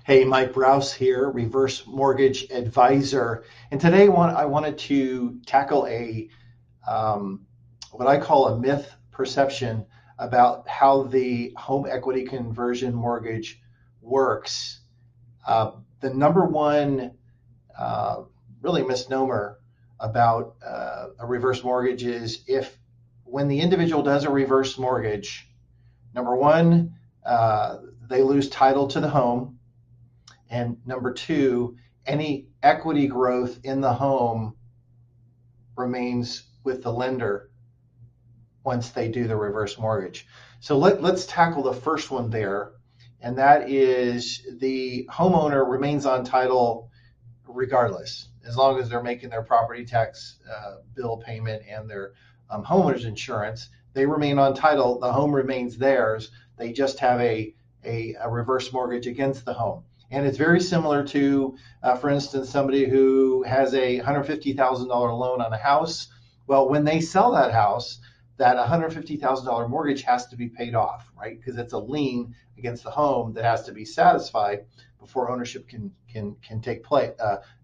Hey, Mike Rouse here, reverse mortgage advisor. And today I wanted to tackle what I call a myth perception about how the home equity conversion mortgage works. The number one uh, really misnomer about a reverse mortgage is if when the individual does a reverse mortgage, number one, they lose title to the home. And number two, any equity growth in the home remains with the lender once they do the reverse mortgage. So let's tackle the first one there, and that is the homeowner remains on title regardless, as long as they're making their property tax bill payment and their homeowner's insurance. They remain on title. The home remains theirs. They just have a reverse mortgage against the home. And it's very similar to, for instance, somebody who has a $150,000 loan on a house. Well, when they sell that house, that $150,000 mortgage has to be paid off, right? Because it's a lien against the home that has to be satisfied before ownership can take place.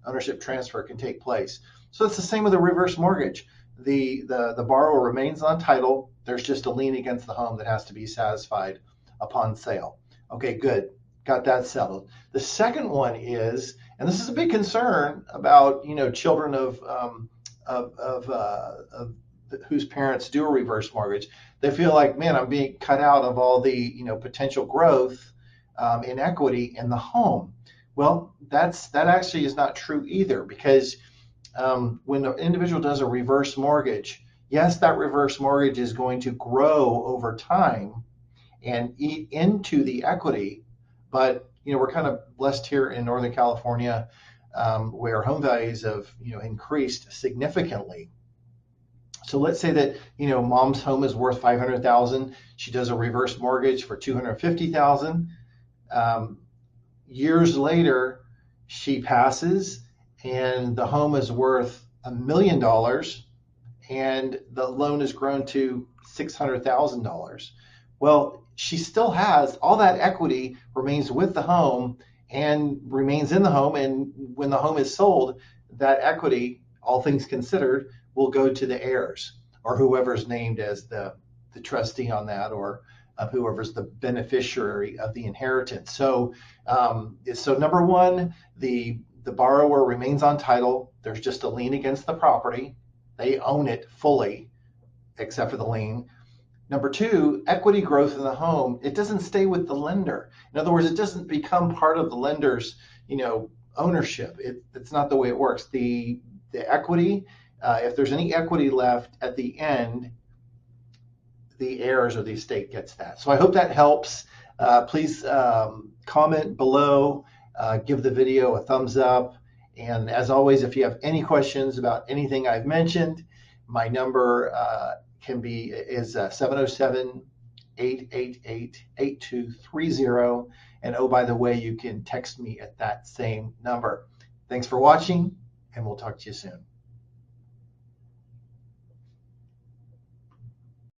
Ownership transfer can take place. So it's the same with a reverse mortgage. The borrower remains on title. There's just a lien against the home that has to be satisfied upon sale. Okay, good. Got that settled. The second one is, and this is a big concern about children of whose parents do a reverse mortgage. They feel like, man, I'm being cut out of all the potential growth in equity in the home. Well, that actually is not true either, because when an individual does a reverse mortgage, yes, that reverse mortgage is going to grow over time and eat into the equity. But we're kind of blessed here in Northern California, where home values have increased significantly. So let's say that mom's home is worth $500,000. She does a reverse mortgage for $250,000. Years later, she passes, and the home is worth $1 million, and the loan has grown to $600,000. Well, she still has all that equity, remains with the home and remains in the home. And when the home is sold, that equity, all things considered, will go to the heirs or whoever's named as the trustee on that, or whoever's the beneficiary of the inheritance. So number one, the borrower remains on title. There's just a lien against the property. They own it fully, except for the lien. Number two, equity growth in the home, it doesn't stay with the lender. In other words, it doesn't become part of the lender's, ownership. It's not the way it works. The equity, if there's any equity left at the end, the heirs or the estate gets that. So I hope that helps. Please comment below, give the video a thumbs up. And as always, if you have any questions about anything I've mentioned, my number is 707-888-8230. And oh, by the way, you can text me at that same number. Thanks for watching, and we'll talk to you soon.